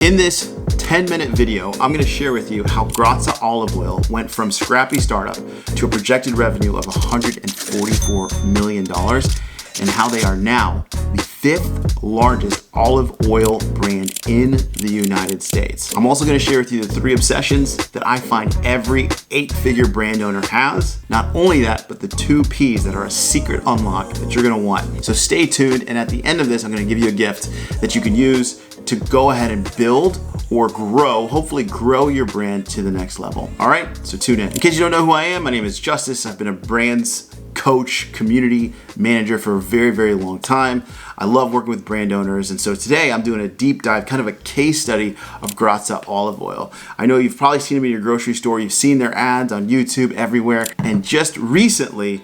In this 10-minute video, I'm gonna share with you how Graza Olive Oil went from scrappy startup to a projected revenue of $144 million and how they are now the 5th largest olive oil brand in the United States. I'm also gonna share with you the 3 obsessions that I find every 8-figure brand owner has. Not only that, but the 2 Ps that are a secret unlock that you're gonna want. So stay tuned, and at the end of this, I'm gonna give you a gift that you can use to go ahead and build or grow, hopefully grow your brand to the next level. All right, so tune in. In case you don't know who I am, my name is Justice. I've been a brands coach, community manager for a very, very long time. I love working with brand owners, and so today I'm doing a deep dive, kind of a case study of Graza Olive Oil. I know you've probably seen them in your grocery store, you've seen their ads on YouTube everywhere, and just recently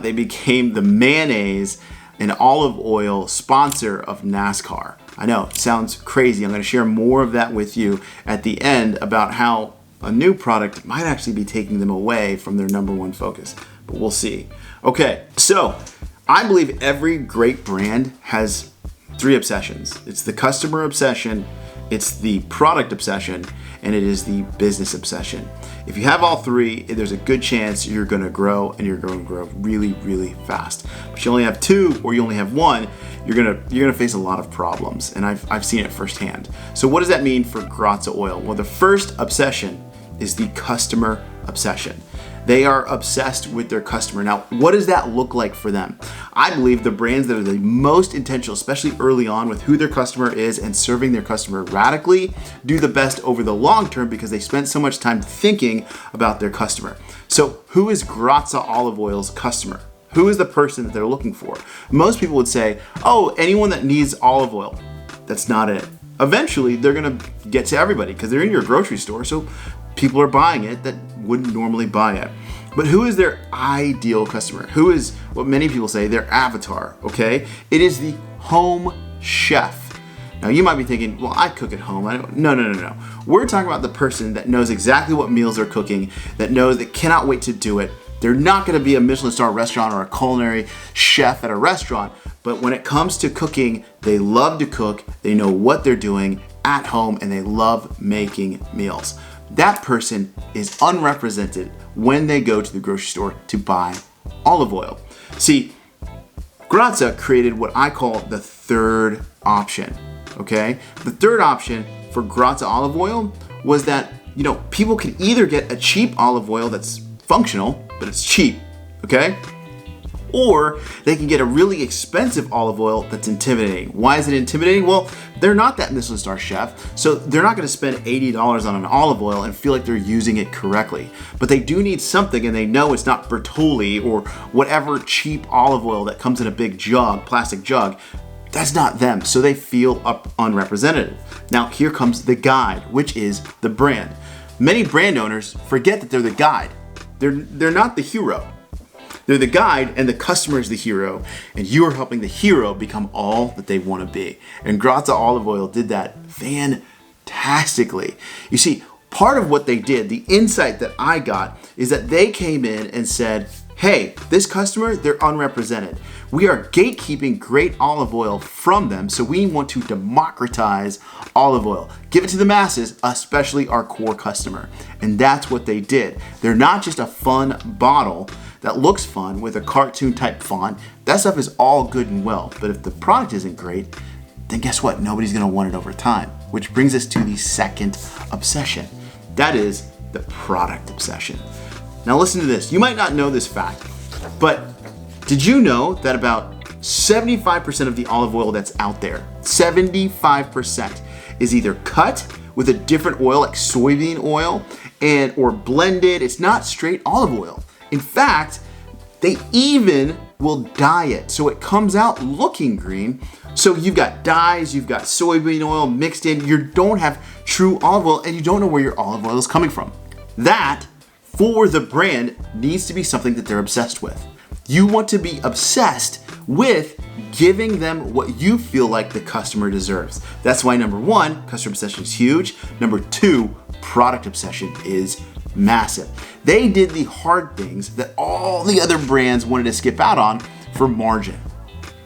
they became the mayonnaise and olive oil sponsor of NASCAR. I know, it sounds crazy. I'm gonna share more of that with you at the end about how a new product might actually be taking them away from their #1 focus, but we'll see. Okay, so I believe every great brand has 3 obsessions. It's the customer obsession, it's the product obsession, and it is the business obsession. If you have all 3, there's a good chance you're gonna grow, and you're gonna grow really, really fast. But you only have 2 or you only have 1, you're gonna face a lot of problems, and I've seen it firsthand. So what does that mean for Graza Oil? Well, the first obsession is the customer obsession. They are obsessed with their customer. Now, what does that look like for them? I believe the brands that are the most intentional, especially early on with who their customer is and serving their customer radically, do the best over the long term because they spent so much time thinking about their customer. So who is Graza Olive Oil's customer? Who is the person that they're looking for? Most people would say, oh, anyone that needs olive oil. That's not it. Eventually, they're gonna get to everybody because they're in your grocery store, so people are buying it that wouldn't normally buy it. But who is their ideal customer? Who is what many people say their avatar, okay? It is the home chef. Now you might be thinking, well, I cook at home. No. We're talking about the person that knows exactly what meals they're cooking, that knows that cannot wait to do it. They're not gonna be a Michelin star restaurant or a culinary chef at a restaurant, but when it comes to cooking, they love to cook, they know what they're doing at home, and they love making meals. That person is unrepresented when they go to the grocery store to buy olive oil. See, Graza created what I call the third option, okay? The third option for Graza olive oil was that, people can either get a cheap olive oil that's functional, but it's cheap, okay? Or they can get a really expensive olive oil that's intimidating. Why is it intimidating? Well, they're not that Michelin star chef, so they're not gonna spend $80 on an olive oil and feel like they're using it correctly. But they do need something, and they know it's not Bertolli or whatever cheap olive oil that comes in a big jug, plastic jug. That's not them, so they feel unrepresented. Now here comes the guide, which is the brand. Many brand owners forget that they're the guide. They're not the hero. They're the guide, and the customer is the hero, and you are helping the hero become all that they want to be. And Graza Olive Oil did that fantastically. You see, part of what they did, the insight that I got, is that they came in and said, hey, this customer, they're unrepresented. We are gatekeeping great olive oil from them, so we want to democratize olive oil. Give it to the masses, especially our core customer. And that's what they did. They're not just a fun bottle that looks fun with a cartoon type font. That stuff is all good and well, but if the product isn't great, then guess what? Nobody's gonna want it over time, which brings us to the second obsession. That is the product obsession. Now listen to this. You might not know this fact, but did you know that about 75% of the olive oil that's out there, 75%, is either cut with a different oil like soybean oil or blended? It's not straight olive oil. In fact, they even will dye it so it comes out looking green. So you've got dyes, you've got soybean oil mixed in, you don't have true olive oil, and you don't know where your olive oil is coming from. That, for the brand, needs to be something that they're obsessed with. You want to be obsessed with giving them what you feel like the customer deserves. That's why #1, customer obsession is huge. #2, product obsession is massive. They did the hard things that all the other brands wanted to skip out on for margin.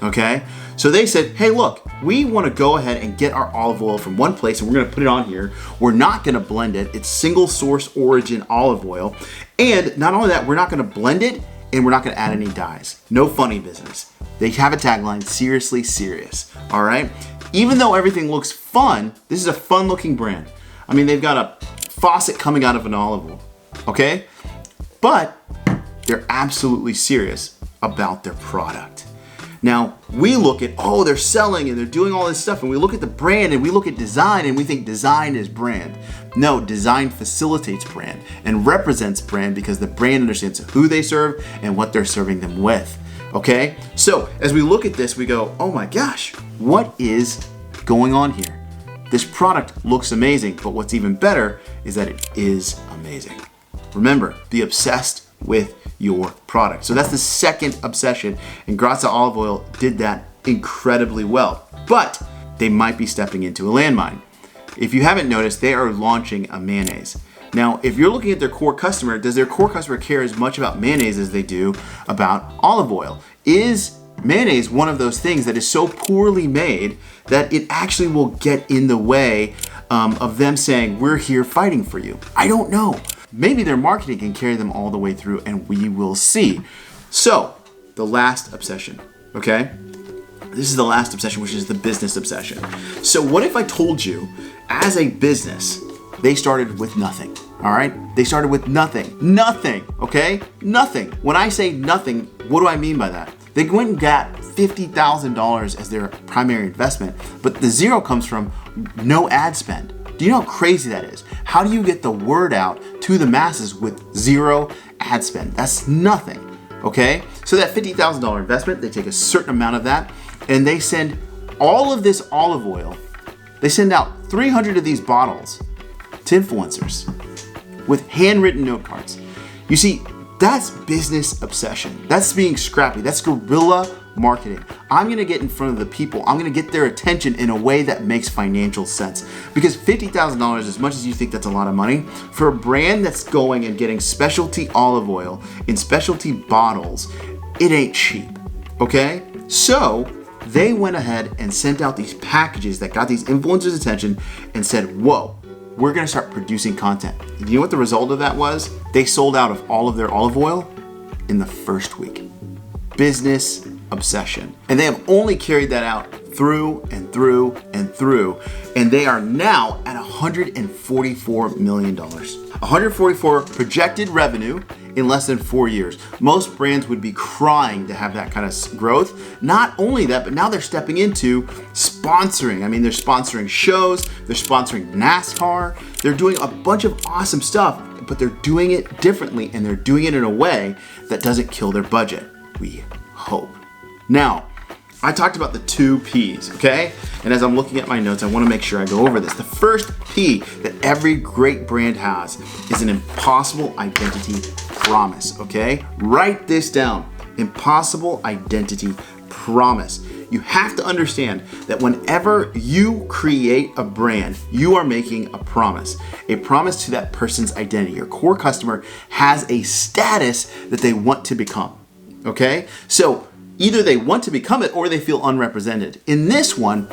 okay? So they said, hey, look, we want to go ahead and get our olive oil from one place and we're going to put it on here. We're not going to blend it. It's single source origin olive oil. And not only that, we're not going to blend it and we're not going to add any dyes. No funny business. They have a tagline, seriously serious, all right? Even though everything looks fun, this is a fun looking brand. I mean, they've got a faucet coming out of an olive oil, okay? But they're absolutely serious about their product. Now, we look at, oh, they're selling and they're doing all this stuff, and we look at the brand and we look at design and we think design is brand. No, design facilitates brand and represents brand because the brand understands who they serve and what they're serving them with, okay? So as we look at this, we go, oh my gosh, what is going on here? This product looks amazing, but what's even better is that it is amazing. Remember, be obsessed with your product. So that's the second obsession, and Graza Olive Oil did that incredibly well. But they might be stepping into a landmine. If you haven't noticed, they are launching a mayonnaise. Now, if you're looking at their core customer, does their core customer care as much about mayonnaise as they do about olive oil? Is mayonnaise one of those things that is so poorly made that it actually will get in the way of them saying, we're here fighting for you? I don't know. Maybe their marketing can carry them all the way through, and we will see. So, the last obsession, okay? This is the last obsession, which is the business obsession. So what if I told you, as a business, they started with nothing, all right? They started with nothing, okay? Nothing. When I say nothing, what do I mean by that? They went and got $50,000 as their primary investment, but the zero comes from no ad spend. Do you know how crazy that is? How do you get the word out to the masses with zero ad spend? That's nothing, okay? So that $50,000 investment, they take a certain amount of that and they send all of this olive oil, they send out 300 of these bottles to influencers with handwritten note cards. You see, that's business obsession. That's being scrappy. That's guerrilla marketing. I'm gonna get in front of the people. I'm gonna get their attention in a way that makes financial sense. Because $50,000, as much as you think that's a lot of money, for a brand that's going and getting specialty olive oil in specialty bottles, it ain't cheap, okay? So they went ahead and sent out these packages that got these influencers' attention and said, whoa, we're gonna start producing content. And you know what the result of that was? They sold out of all of their olive oil in the first week. Business obsession. And they have only carried that out through and through and through. And they are now at $144 million. 144 projected revenue in less than 4 years. Most brands would be crying to have that kind of growth. Not only that, but now they're stepping into sponsoring. I mean, they're sponsoring shows, they're sponsoring NASCAR, they're doing a bunch of awesome stuff, but they're doing it differently and they're doing it in a way that doesn't kill their budget. We hope. Now, I talked about the 2 P's, okay? And as I'm looking at my notes, I want to make sure I go over this. The first P that every great brand has is an impossible identity promise, okay? Write this down. Impossible identity promise. You have to understand that whenever you create a brand, you are making a promise to that person's identity. Your core customer has a status that they want to become, okay? So either they want to become it or they feel unrepresented. In this one,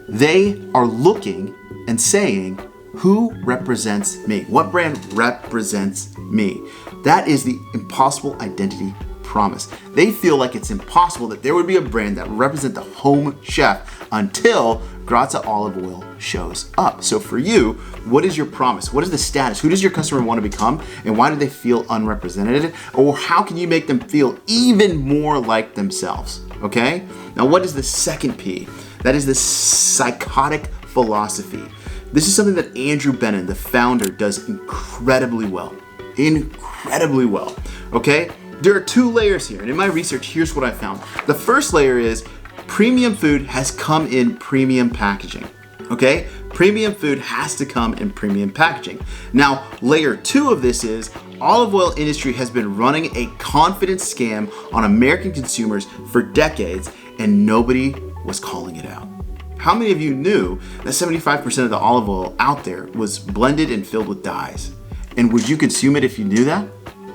they are looking and saying, who represents me? What brand represents me? That is the impossible identity promise. They feel like it's impossible that there would be a brand that represents the home chef until Graza Olive Oil shows up. So for you, what is your promise? What is the status? Who does your customer want to become? And why do they feel unrepresented? Or how can you make them feel even more like themselves? Okay? Now, what is the second P? That is the psychotic philosophy. This is something that Andrew Bennon, the founder, does incredibly well. Incredibly well. Okay? There are 2 layers here, and in my research, here's what I found. The first layer is premium food has come in premium packaging, okay? Premium food has to come in premium packaging. Now, layer 2 of this is olive oil industry has been running a confidence scam on American consumers for decades, and nobody was calling it out. How many of you knew that 75% of the olive oil out there was blended and filled with dyes? And would you consume it if you knew that?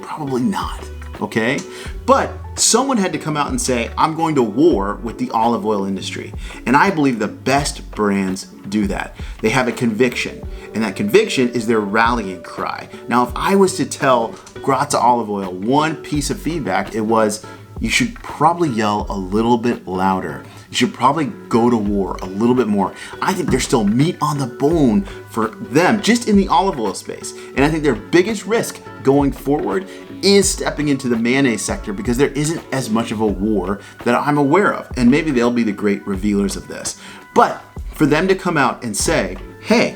Probably not. okay? But someone had to come out and say, I'm going to war with the olive oil industry. And I believe the best brands do that. They have a conviction, and that conviction is their rallying cry. Now, if I was to tell Graza Olive Oil one piece of feedback, it was, you should probably yell a little bit louder. You should probably go to war a little bit more. I think there's still meat on the bone for them just in the olive oil space. And I think their biggest risk going forward is stepping into the mayonnaise sector because there isn't as much of a war that I'm aware of. And maybe they'll be the great revealers of this. But for them to come out and say, hey,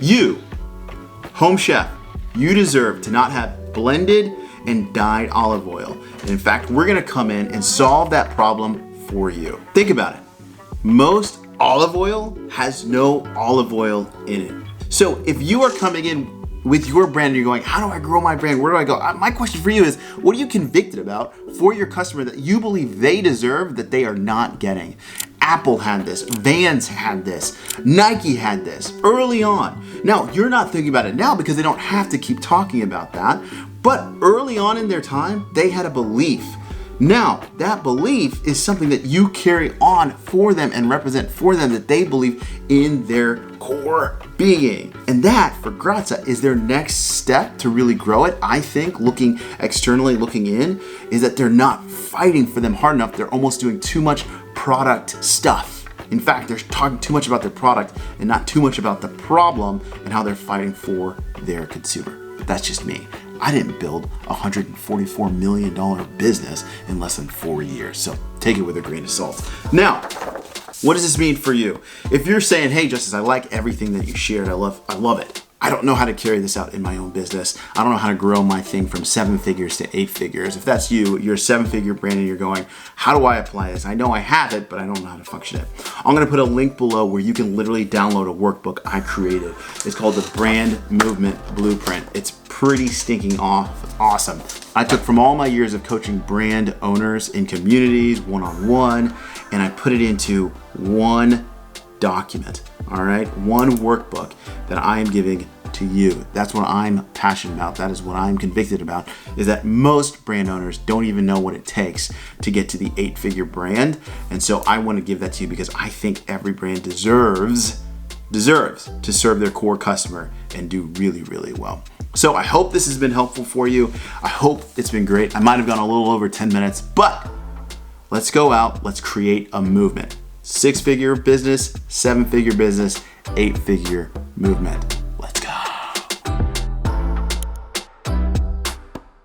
you, home chef, you deserve to not have blended and dyed olive oil. And in fact, we're gonna come in and solve that problem for you. Think about it. Most olive oil has no olive oil in it. So if you are coming in with your brand and you're going, how do I grow my brand? Where do I go? My question for you is, what are you convicted about for your customer that you believe they deserve that they are not getting? Apple had this, Vans had this, Nike had this early on. Now, you're not thinking about it now because they don't have to keep talking about that, but early on in their time, they had a belief. Now, that belief is something that you carry on for them and represent for them that they believe in their core being. And that, for Graza, is their next step to really grow it. I think, looking externally, looking in, is that they're not fighting for them hard enough. They're almost doing too much product stuff. In fact, they're talking too much about their product and not too much about the problem and how they're fighting for their consumer. But that's just me. I didn't build a $144 million business in less than 4 years. So take it with a grain of salt. Now, what does this mean for you? If you're saying, hey, Justice, I like everything that you shared. I love it. I don't know how to carry this out in my own business. I don't know how to grow my thing from 7 figures to 8 figures. If that's you, you're a 7-figure brand and you're going, how do I apply this? I know I have it, but I don't know how to function it. I'm gonna put a link below where you can literally download a workbook I created. It's called the Brand Movement Blueprint. It's pretty stinking awesome. I took from all my years of coaching brand owners in communities, one-on-one, and I put it into one document, all right? One workbook that I am giving to you. That's what I'm passionate about. That is what I'm convicted about, is that most brand owners don't even know what it takes to get to the 8-figure brand. And so I want to give that to you because I think every brand deserves to serve their core customer and do really, really well. So I hope this has been helpful for you. I hope it's been great. I might have gone a little over 10 minutes, but let's go out, let's create a movement. 6-figure business, 7-figure business, 8-figure movement.